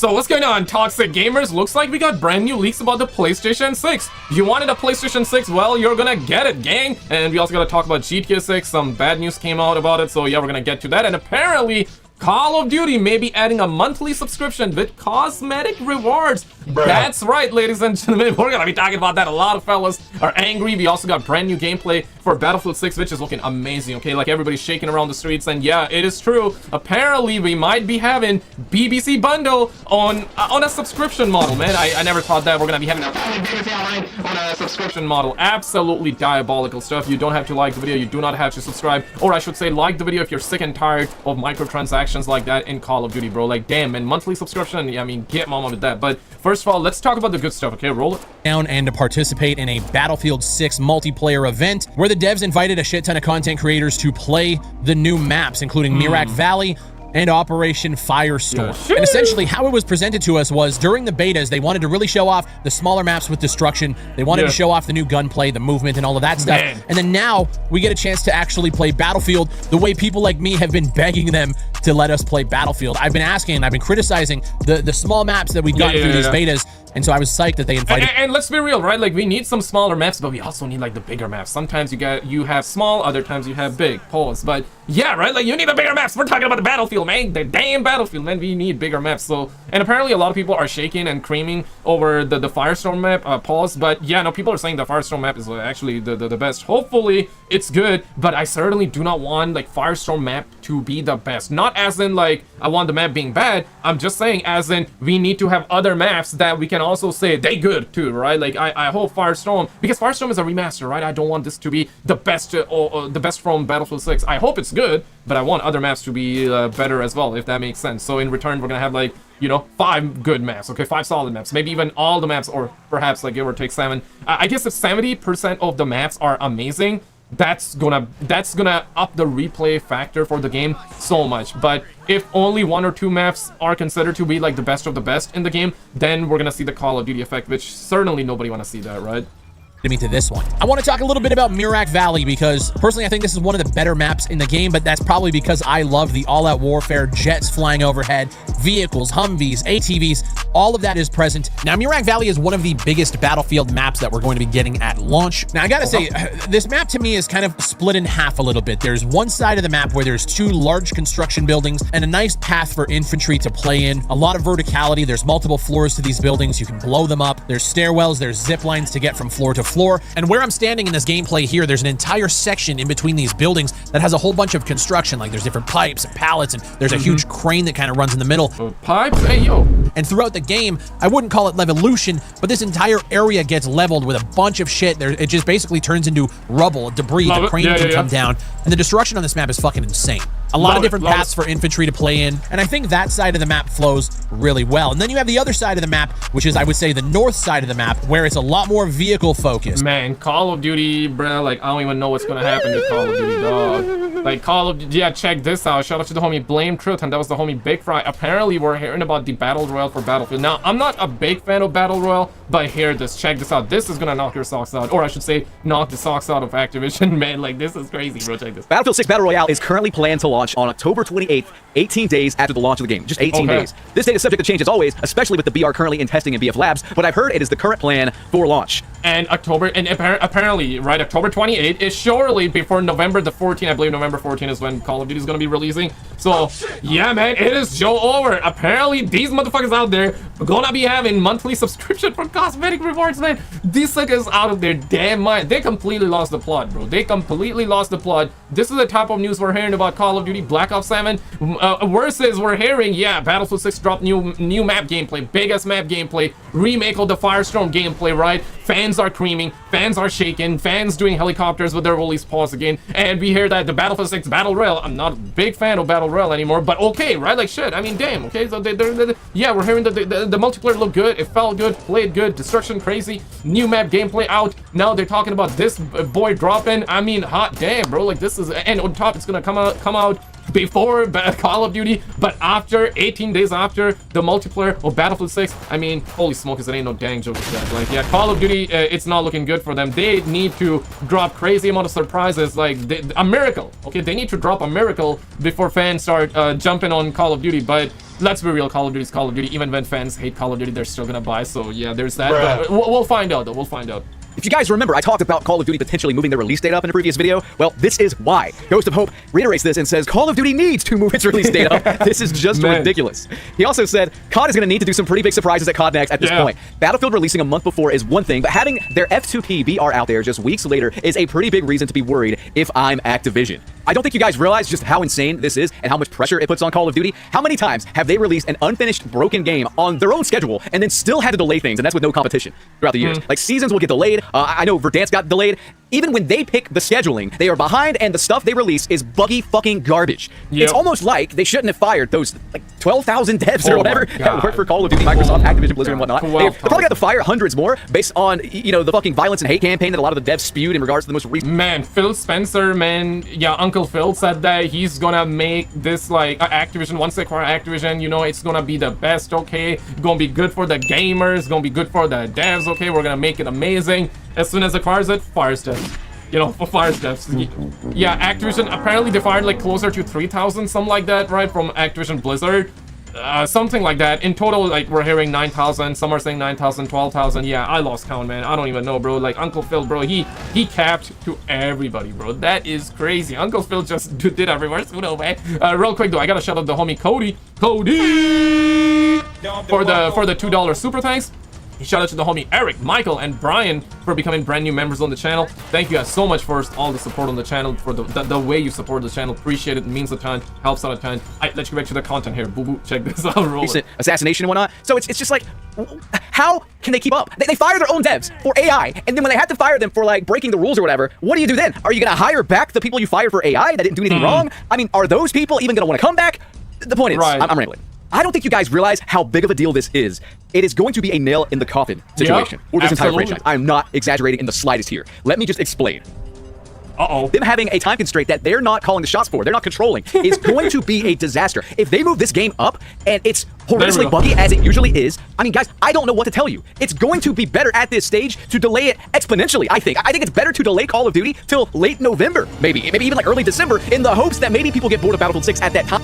So what's going on, toxic gamers? Looks like we got brand new leaks about the PlayStation 6. You wanted a PlayStation 6? Well, you're gonna get it, gang. And we also gotta talk about GTA 6. Some bad news came out about it, so yeah, we're gonna get to that. And apparently, Call of Duty may be adding a monthly subscription with cosmetic rewards. Bruh. That's right, ladies and gentlemen. We're gonna be talking about that. A lot of fellas are angry. We also got brand new gameplay for Battlefield 6, which is looking amazing, okay? Like, everybody's shaking around the streets, and yeah, it is true. Apparently, we might be having BBC Bundle on a subscription model, man. I never thought that we're gonna be having a BBC Online on a subscription model. Absolutely diabolical stuff. You don't have to like the video. You do not have to subscribe. Or I should say, like the video if you're sick and tired of microtransactions like that in Call of Duty, bro. Like, damn, man, monthly subscription, yeah, I mean, get mama with that. But first of all, let's talk about the good stuff, okay? Roll it down and to participate in a Battlefield 6 multiplayer event where the devs invited a shit ton of content creators to play the new maps, including Mirak Valley and Operation Firestorm. Yeah. And essentially how it was presented to us was during the betas, they wanted to really show off the smaller maps with destruction. They wanted to show off the new gunplay, the movement, and all of that stuff. Man. And then now we get a chance to actually play Battlefield the way people like me have been begging them to let us play Battlefield. I've been asking and I've been criticizing the small maps that we've gotten through these betas. And so I was psyched that they invited. And let's be real, right? Like, we need some smaller maps, but we also need like the bigger maps. Sometimes you have small, other times you have big. Pause. But yeah, right? Like, you need the bigger maps. We're talking about the Battlefield, man. The damn Battlefield, man. We need bigger maps. So, and apparently a lot of people are shaking and creaming over the Firestorm map. Pause. But yeah, no, people are saying the Firestorm map is actually the best. Hopefully it's good, but I certainly do not want like Firestorm map to be the best. Not as in like I want the map being bad. I'm just saying as in we need to have other maps that we can also say they good too, right? Like, I hope Firestorm, because Firestorm is a remaster, right? I don't want this to be the best or the best from Battlefield 6. I hope it's good, but I want other maps to be better as well, if that makes sense. So in return, we're gonna have like, you know, 5 good maps, okay? 5 solid maps, maybe even all the maps, or perhaps like give or take 7. I guess if 70% of the maps are amazing, that's gonna up the replay factor for the game so much. But if only 1 or 2 maps are considered to be like the best of the best in the game, then we're gonna see the Call of Duty effect, which certainly nobody wanna see that, right? Me to this one. I want to talk a little bit about Mirak Valley because personally I think this is one of the better maps in the game, but that's probably because I love the all-out warfare, jets flying overhead, vehicles, Humvees, ATVs, all of that is present. Now Mirak Valley is one of the biggest Battlefield maps that we're going to be getting at launch. Now I gotta say, this map to me is kind of split in half a little bit. There's one side of the map where there's 2 large construction buildings and a nice path for infantry to play in. A lot of verticality, there's multiple floors to these buildings, you can blow them up. There's stairwells, there's zip lines to get from floor to floor. And where I'm standing in this gameplay here, there's an entire section in between these buildings that has a whole bunch of construction, like there's different pipes and pallets, and there's a huge crane that kind of runs in the middle. Pipes? Hey, yo. And throughout the game, I wouldn't call it levolution, but this entire area gets leveled with a bunch of shit. It just basically turns into rubble, debris. The crane can come down. And the destruction on this map is fucking insane. A lot of different paths for infantry to play in, and I think that side of the map flows really well. And then you have the other side of the map, which is, I would say, the north side of the map, where it's a lot more vehicle focused. Man, Call of Duty, bro, like, I don't even know what's gonna happen to Call of Duty, dog. Like, Call of Duty, yeah, check this out. Shout out to the homie Blame Truth, and that was the homie Big Fry. Apparently, we're hearing about the Battle Royale for Battlefield. Now, I'm not a big fan of Battle Royale, but hear this, check this out. This is gonna knock your socks out, or I should say, knock the socks out of Activision. Man, like, this is crazy, bro, check this. Battlefield 6 Battle Royale is currently planned to launch on October 28th, 18 days after the launch of the game. Just 18 days. This date is subject to change as always, especially with the BR currently in testing in BF Labs, but I've heard it is the current plan for launch. And apparently, right, October 28th is surely before November the 14th. I believe November 14th is when Call of Duty is going to be releasing. So, yeah, man, it is Joe over. Apparently, these motherfuckers out there are going to be having monthly subscription for cosmetic rewards, man. These suckers out of their damn mind. They completely lost the plot, bro. They completely lost the plot. This is the type of news we're hearing about Call of Duty Black Ops 7. Worse is we're hearing, yeah, Battlefield 6 dropped new map gameplay, biggest map gameplay, remake of the Firestorm gameplay, right? Fans are creaming, fans are shaking, fans doing helicopters with their release pause again, and we hear that the Battlefield 6 Battle Royale, I'm not a big fan of Battle Royale anymore, but okay, right? Like, shit, I mean, damn, okay? So, yeah, we're hearing that the multiplayer looked good, it felt good, played good, destruction crazy, new map gameplay out, now they're talking about this boy dropping, I mean, hot damn, bro, like, this is, and on top, it's gonna come out before Call of Duty, but after 18 days after the multiplayer of Battlefield 6. I mean, holy smokes, it ain't no dang joke with that. Like, yeah, Call of Duty, it's not looking good for them. They need to drop crazy amount of surprises, like a miracle. Okay, they need to drop a miracle before fans start jumping on Call of Duty. But let's be real, Call of Duty is Call of Duty. Even when fans hate Call of Duty, they're still gonna buy. So yeah, there's that. But we'll find out though. We'll find out. If you guys remember, I talked about Call of Duty potentially moving their release date up in a previous video. Well, this is why. Ghost of Hope reiterates this and says Call of Duty needs to move its release date up. This is just ridiculous. He also said COD is going to need to do some pretty big surprises at COD Next at this point. Battlefield releasing a month before is one thing, but having their F2P VR out there just weeks later is a pretty big reason to be worried if I'm Activision. I don't think you guys realize just how insane this is and how much pressure it puts on Call of Duty. How many times have they released an unfinished, broken game on their own schedule and then still had to delay things, and that's with no competition throughout the years? Like, seasons will get delayed. I know Verdansk got delayed. Even when they pick the scheduling, they are behind, and the stuff they release is buggy fucking garbage. It's almost like they shouldn't have fired those, like, 12,000 devs or whatever that work for Call of Duty, Microsoft, Activision, Blizzard, and whatnot. They've probably got to fire hundreds more based on, you know, the fucking violence and hate campaign that a lot of the devs spewed in regards to the most recent... Man, Phil Spencer, man, yeah, Uncle Phil said that he's gonna make this, like, Activision, once they acquire Activision, you know, it's gonna be the best, okay? Gonna be good for the gamers, gonna be good for the devs, okay? We're gonna make it amazing. As soon as it acquires it, fire steps. You know, for fire steps. Yeah, Activision, apparently they fired like closer to 3,000, something like that, right? From Activision Blizzard. Something like that. In total, like, we're hearing 9,000. Some are saying 9,000, 12,000. Yeah, I lost count, man. I don't even know, bro. Like, Uncle Phil, bro, he capped to everybody, bro. That is crazy. Uncle Phil just did everywhere. So no, man. Real quick, though, I gotta shout out the homie Cody. Cody! For the $2 super thanks. Shout out to the homie Eric, Michael, and Brian for becoming brand new members on the channel. Thank you guys so much for all the support on the channel, for the way you support the channel. Appreciate it. It means a ton. Helps out a ton. Let's get back to the content here. Boo boo. Check this out. Roll it. Assassination and whatnot. So it's just like, how can they keep up? They fire their own devs for AI, and then when they have to fire them for, like, breaking the rules or whatever, what do you do then? Are you going to hire back the people you fired for AI that didn't do anything wrong? I mean, are those people even going to want to come back? The point is, I'm rambling. I don't think you guys realize how big of a deal this is. It is going to be a nail in the coffin situation for this entire franchise. I'm not exaggerating in the slightest here. Let me just explain. Them having a time constraint that they're not calling the shots for, they're not controlling, is going to be a disaster. If they move this game up and it's horrendously buggy as it usually is, I mean, guys, I don't know what to tell you. It's going to be better at this stage to delay it exponentially, I think. I think it's better to delay Call of Duty till late November, maybe even like early December, in the hopes that maybe people get bored of Battlefield 6 at that time.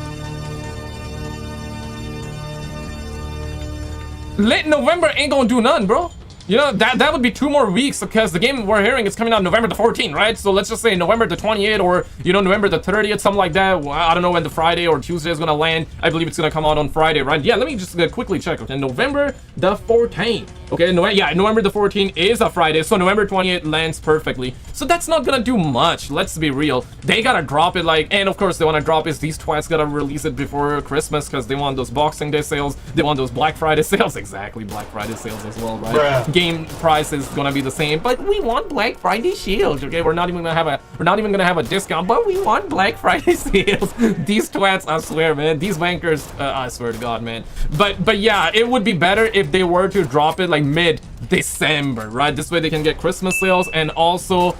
Late November ain't gonna do none, bro. You know, that would be 2 more weeks, because the game we're hearing is coming out November the 14th, right? So let's just say November the 28th, or, you know, November the 30th, something like that. I don't know when the Friday or Tuesday is gonna land. I believe it's gonna come out on Friday, right? Yeah, let me just quickly check. Okay, November the 14th. Okay, November the 14th is a Friday, so November 28th lands perfectly. So that's not gonna do much, let's be real. They gotta drop it, like, and of course they wanna drop is these twats gotta release it before Christmas, because they want those Boxing Day sales, they want those Black Friday sales, exactly, Black Friday sales as well, right? Game price is gonna be the same, but we want Black Friday sales, okay? We're not even gonna have a discount, but we want Black Friday sales. These twats, I swear, man, these wankers, I swear to God, man. But yeah, it would be better if they were to drop it like mid-December, right? This way they can get Christmas sales, and also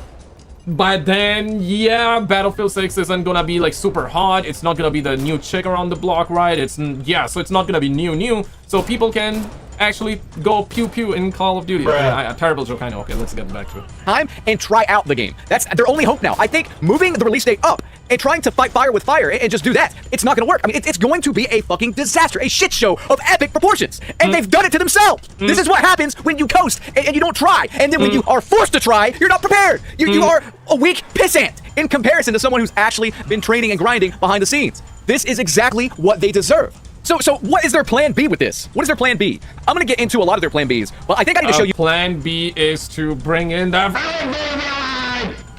by then, yeah, Battlefield 6 isn't gonna be like super hot. It's not gonna be the new chick around the block, right? So it's not gonna be new, so people can actually go pew pew in Call of Duty. Okay, terrible joke, I know. Okay, let's get back to it. Time and try out the game. That's their only hope now. I think moving the release date up and trying to fight fire with fire and just do that, it's not gonna work. I mean, it's going to be a fucking disaster, a shit show of epic proportions, and they've done it to themselves. This is what happens when you coast and you don't try, and then when you are forced to try, you're not prepared. You are a weak pissant in comparison to someone who's actually been training and grinding behind the scenes. This is exactly what they deserve. So what is their plan B with this? What is their plan B? I'm gonna get into a lot of their plan Bs, but I think I need to show you. Plan B is to bring in the,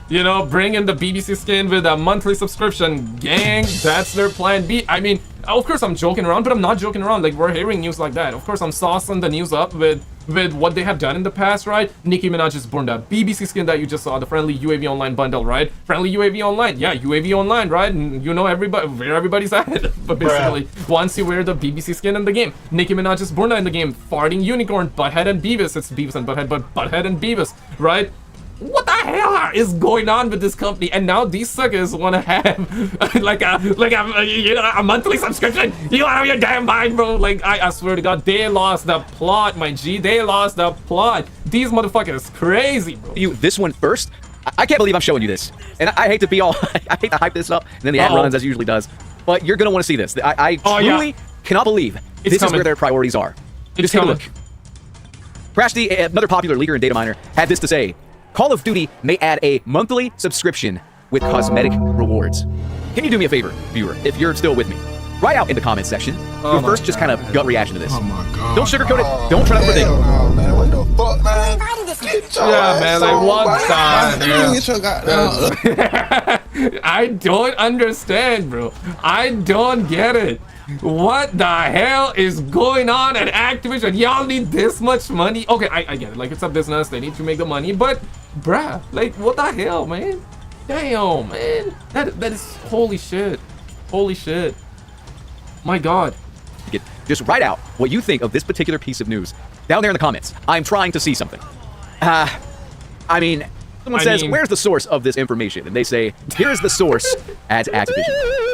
you know, bring in the BBC skin with a monthly subscription, gang. That's their plan B. I mean, of course I'm joking around, but I'm not joking around. Like, we're hearing news like that. Of course I'm saucing the news up with what they have done in the past, right? Nicki Minaj just burned that BBC skin that you just saw, the Friendly UAV Online bundle, right? Friendly UAV Online, yeah, UAV Online, right? And you know where everybody's at. But basically, once you wear the BBC skin in the game, Nicki Minaj just burned that in the game. Farting Unicorn, Butthead and Beavis. It's Beavis and Butthead, but Butthead and Beavis, right? What the hell is going on with this company? And now these suckers want to have like a monthly subscription. You out of your damn mind, bro? Like, I swear to God, they lost the plot, my G. They lost the plot. These motherfuckers crazy, bro. This one first. I can't believe I'm showing you this, and I hate to be all I hate to hype this up, and then the ad runs as it usually does. But you're gonna want to see this. I truly cannot believe It's this is coming. where their priorities are. It's Just take a coming. look. Crashd, another popular leaker and data miner, had this to say: Call of Duty may add a monthly subscription with cosmetic rewards. Can you do me a favor, viewer, if you're still with me? Write out in the comments section your first just kind of gut reaction to this. Oh my god. Don't sugarcoat it. Don't try to overthink. Oh man, what the fuck, man? Yeah, man, like what the hell? I don't understand, bro. I don't get it. What the hell is going on at Activision? Y'all need this much money? Okay, I get it. Like, it's a business. They need to make the money. But, bruh, like, what the hell, man? Damn, man. That is holy shit. Holy shit. My God. Just write out what you think of this particular piece of news down there in the comments. I'm trying to see something. I mean, someone says, where's the source of this information? And they say, here's the source at Activision.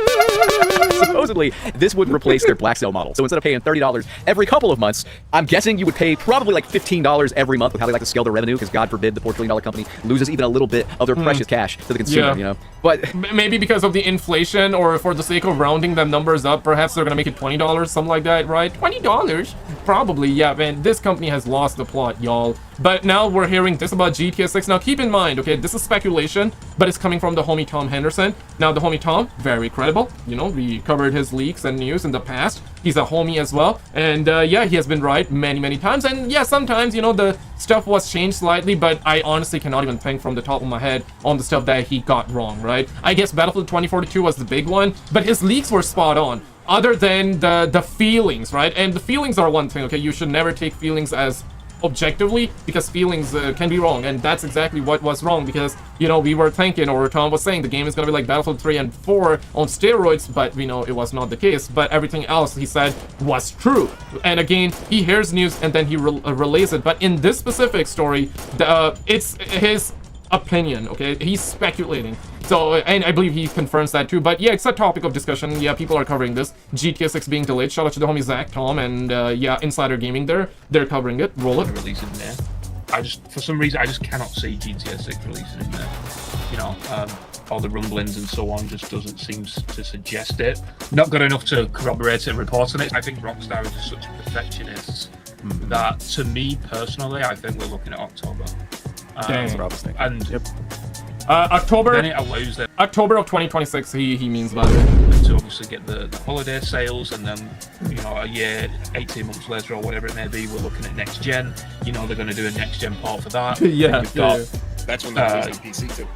Supposedly, this would replace their Black Cell model. So instead of paying $30 every couple of months, I'm guessing you would pay probably like $15 every month with how they like to scale their revenue, because God forbid the $4 trillion company loses even a little bit of their precious cash to the consumer, Yeah. you know? But maybe because of the inflation, or for the sake of rounding them numbers up, perhaps they're gonna make it $20, something like that, right? $20? Probably, yeah, man. This company has lost the plot, y'all. But now we're hearing this about GTA 6. Now, keep in mind, okay, this is speculation, but it's coming from the homie Tom Henderson. Now, the homie Tom, very credible. You know, we covered his leaks and news in the past. He's a homie as well. And, yeah, he has been right many, many times. And, yeah, sometimes, you know, the stuff was changed slightly, but I honestly cannot even think from the top of my head on the stuff that he got wrong, right? I guess Battlefield 2042 was the big one, but his leaks were spot on. Other than the feelings, right? And the feelings are one thing, okay? You should never take feelings as objectively, because feelings can be wrong, and that's exactly what was wrong, because, you know, we were thinking, or Tom was saying, the game is gonna be like Battlefield 3 and 4 on steroids, but we know it was not the case. But everything else he said was true. And again, he hears news and then he relays it. But in this specific story, it's his opinion, okay? He's speculating. So, and I believe he confirms that too. But yeah, it's a topic of discussion. Yeah, people are covering this. GTA 6 being delayed. Shout out to the homie Zach, Tom, and yeah, Insider Gaming there. They're covering it. Roll it. Releasing there. For some reason, I just cannot see GTA 6 releasing in there. You know, all the rumblings and so on just doesn't seem to suggest it. Not good enough to corroborate it and report on it. I think Rockstar is just such perfectionists that, to me personally, I think we're looking at October. And Yep. October. then it allows them October of 2026. He means by it. to obviously get the holiday sales, and then, you know, a year, 18 months later or whatever it may be, we're looking at next gen. You know, they're going to do a next gen port for that. Yeah, You've got, That's when they're releasing PC too.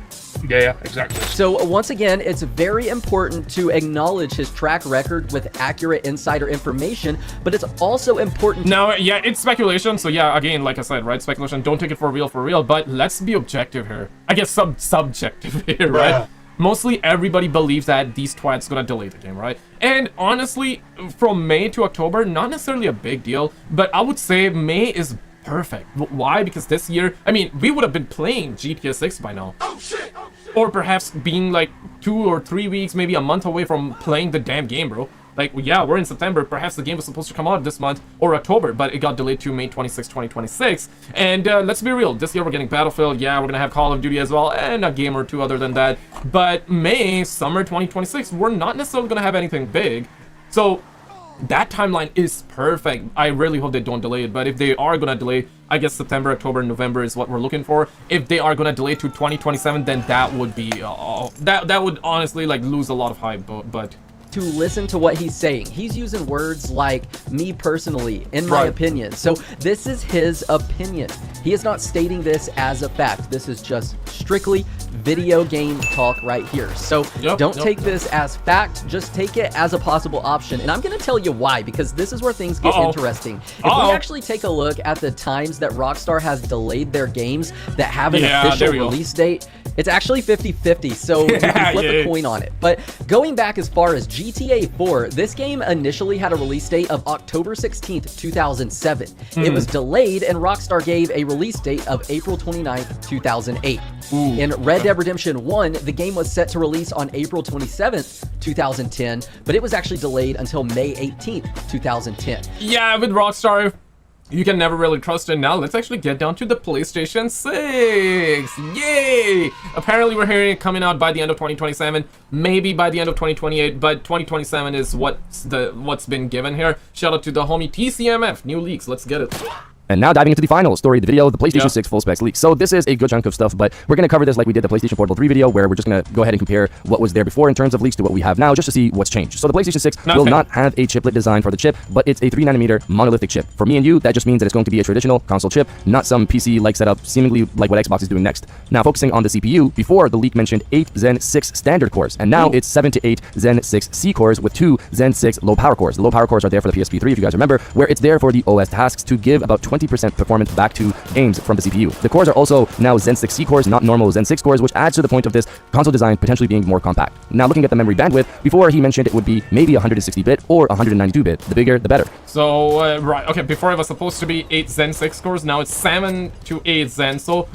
yeah, exactly. So once again, it's very important to acknowledge his track record with accurate insider information, but it's also important to Now, yeah, it's speculation. So yeah, again, like I said, right, speculation. Don't take it for real. But let's be objective here. I guess subjective here, right? Mostly everybody believes that these twats gonna delay the game, right? And honestly, from May to October, not necessarily a big deal, but I would say May is perfect. Why? Because this year, I mean, we would have been playing GTA 6 by now. Or perhaps being like 2 or 3 weeks, maybe a month away from playing the damn game, bro. Like, yeah, we're in September. Perhaps the game was supposed to come out this month or October, but it got delayed to May 26, 2026. And let's be real, this year we're getting Battlefield. Yeah, we're gonna have Call of Duty as well, and a game or two other than that. But May, summer 2026, we're not necessarily gonna have anything big. So that timeline is perfect. I really hope they don't delay it, but if they are gonna delay, I guess September, October, November is what we're looking for. If they are gonna delay to 2027, then that would be that would honestly like lose a lot of hype. But to listen to what he's saying. He's using words like me personally, in my Right. opinion. So this is his opinion. He is not stating this as a fact. This is just strictly video game talk right here. So don't take this as fact, just take it as a possible option. And I'm going to tell you why, because this is where things get interesting. If we actually take a look at the times that Rockstar has delayed their games that have an official release date, it's actually 50-50, so you can flip a coin on it. But going back as far as GTA 4, this game initially had a release date of October 16th, 2007. It was delayed, and Rockstar gave a release date of April 29th, 2008. In Red Dead Redemption 1, the game was set to release on April 27th, 2010, but it was actually delayed until May 18th, 2010. yeah, with Rockstar, you can never really trust it. Now let's actually get down to the PlayStation 6. Yay! Apparently we're hearing it coming out by the end of 2027, maybe by the end of 2028, but 2027 is what's been given here. Shout out to the homie TCMF. New leaks. Let's get it. And now diving into the final story of the video, the PlayStation 6 full specs leak. So this is a good chunk of stuff, but we're going to cover this like we did the PlayStation Portable 3 video, where we're just going to go ahead and compare what was there before in terms of leaks to what we have now, just to see what's changed. So the PlayStation 6 will not have a chiplet design for the chip, but it's a 3nm monolithic chip. For me and you, that just means that it's going to be a traditional console chip, not some PC-like setup, seemingly like what Xbox is doing next. Now focusing on the CPU, before the leak mentioned 8 Zen 6 standard cores, and now it's 7 to 8 Zen 6 C cores with 2 Zen 6 low power cores. The low power cores are there for the PSP3, if you guys remember, where it's there for the OS tasks to give about 20% performance back to games from the CPU. The cores are also now Zen 6 C cores, not normal Zen 6 cores, which adds to the point of this console design potentially being more compact. Now looking at the memory bandwidth, before he mentioned it would be maybe 160-bit or 192-bit. The bigger, the better. So, right, okay, before it was supposed to be 8 Zen 6 cores, now it's 7 to 8 Zen, so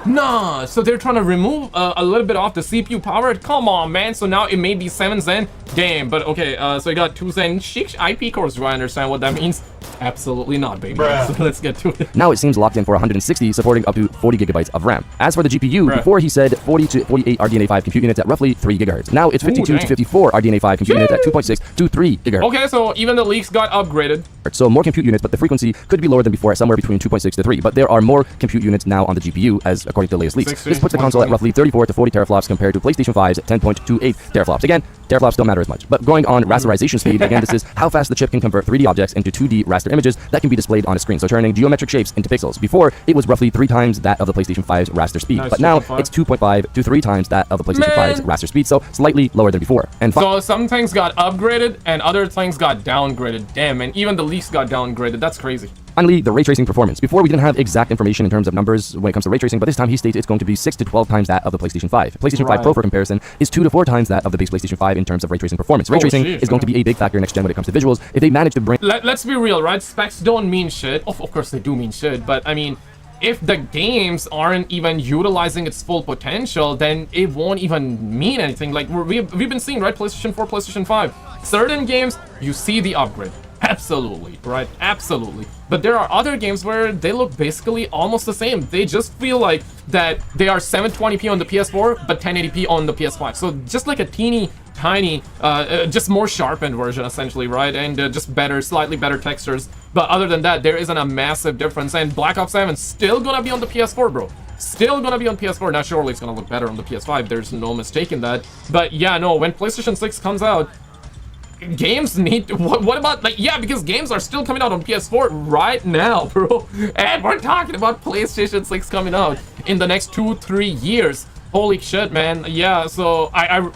Nah, so they're trying to remove a little bit off the CPU power. Come on, man. So now it may be 7 Zen game, but okay, so you got 2 Zen 6 IP cores. Do I understand what that means? Absolutely not, baby. So let's get to it. Now it seems locked in for 160, supporting up to 40 gigabytes of RAM. As for the GPU, before he said 40 to 48 RDNA5 compute units at roughly 3 gigahertz. Now it's 52 to 54 RDNA5 compute units at 2.6 to 3 gigahertz. Okay, so even the leaks got upgraded. So more compute units, but the frequency could be lower than before at somewhere between 2.6 to 3. But there are more compute units now on the GPU, as according to the latest leaks. This puts the console at roughly 34 to 40 teraflops compared to PlayStation 5's 10.28 teraflops. Again, teraflops don't matter as much. But going on rasterization speed, again, this is how fast the chip can convert 3D objects into 2D raster images that can be displayed on a screen. So turning geometric shapes into pixels. Before, it was roughly 3 times that of the PlayStation 5's raster speed. But now it's 2.5 to 3 times that of the PlayStation 5's raster speed. So slightly lower than before. And so some things got upgraded and other things got downgraded. Damn, and even the leaks got downgraded. That's crazy. Finally, the ray tracing performance. Before, we didn't have exact information in terms of numbers when it comes to ray tracing, but this time he states it's going to be 6 to 12 times that of the PlayStation 5. PlayStation 5 Pro, for comparison, is 2 to 4 times that of the base PlayStation 5 in terms of ray tracing performance. Ray tracing is going to be a big factor next gen when it comes to visuals. If they manage to bring... Let's be real, right? Specs don't mean shit. Of course they do mean shit, but I mean, if the games aren't even utilizing its full potential, then it won't even mean anything. Like we've been seeing, right? PlayStation 4, PlayStation 5. Certain games, you see the upgrade. Absolutely, right? Absolutely. But there are other games where they look basically almost the same. They just feel like that they are 720p on the PS4, but 1080p on the PS5. So just like a teeny tiny, just more sharpened version, essentially, right? And just better, slightly better textures. But other than that, there isn't a massive difference. And Black Ops 7 still gonna be on the PS4, bro. Still gonna be on PS4. Now, surely it's gonna look better on the PS5. There's no mistake in that. But yeah, no, when PlayStation 6 comes out, games need to, what about, like, yeah, because games are still coming out on PS4 right now, bro, and we're talking about PlayStation 6 coming out in the next 2-3 years. Holy shit, man. Yeah, so I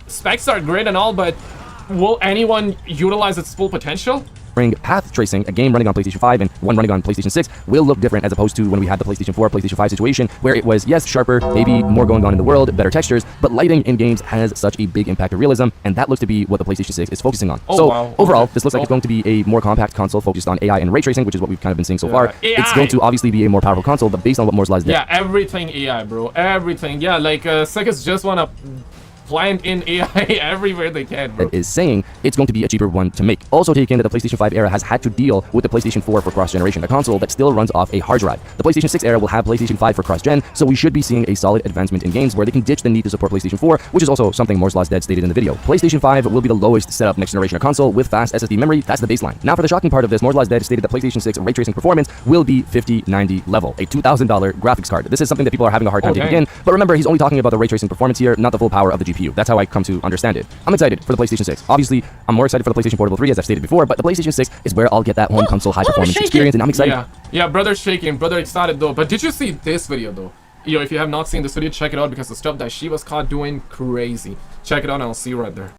specs are great and all, but will anyone utilize its full potential? Path tracing, a game running on PlayStation 5 and one running on PlayStation 6 will look different as opposed to when we had the PlayStation 4, PlayStation 5 situation where it was, yes, sharper, maybe more going on in the world, better textures, but lighting in games has such a big impact of realism, and that looks to be what the PlayStation 6 is focusing on. Overall, this looks like it's going to be a more compact console focused on AI and ray tracing, which is what we've kind of been seeing so far. It's going to obviously be a more powerful console, but based on what Moore's Law is Yeah, everything AI, bro. Everything. Yeah, like, Sega's just want to plant in AI everywhere they can, bro. That is saying it's going to be a cheaper one to make. Also take in that the PlayStation 5 era has had to deal with the PlayStation 4 for cross-generation, a console that still runs off a hard drive. The PlayStation 6 era will have PlayStation 5 for cross-gen, so we should be seeing a solid advancement in games where they can ditch the need to support PlayStation 4, which is also something Moore's Law Dead stated in the video. PlayStation 5 will be the lowest setup next generation of console with fast SSD memory. That's the baseline. Now for the shocking part of this, Moore's Law Dead stated that PlayStation 6 ray tracing performance will be 5090 level, a $2,000 graphics card. This is something that people are having a hard time taking in, but remember, he's only talking about the ray tracing performance here, not the full power of the GPU. That's how I come to understand it. I'm excited for the PlayStation 6. Obviously, I'm more excited for the PlayStation Portable 3, as I've stated before, but the PlayStation 6 is where I'll get that home console high performance experience, and I'm excited. Yeah, brother's shaking, brother excited though. But did you see this video though? Yo, if you have not seen this video, check it out because the stuff that she was caught doing, crazy. Check it out and I'll see you right there.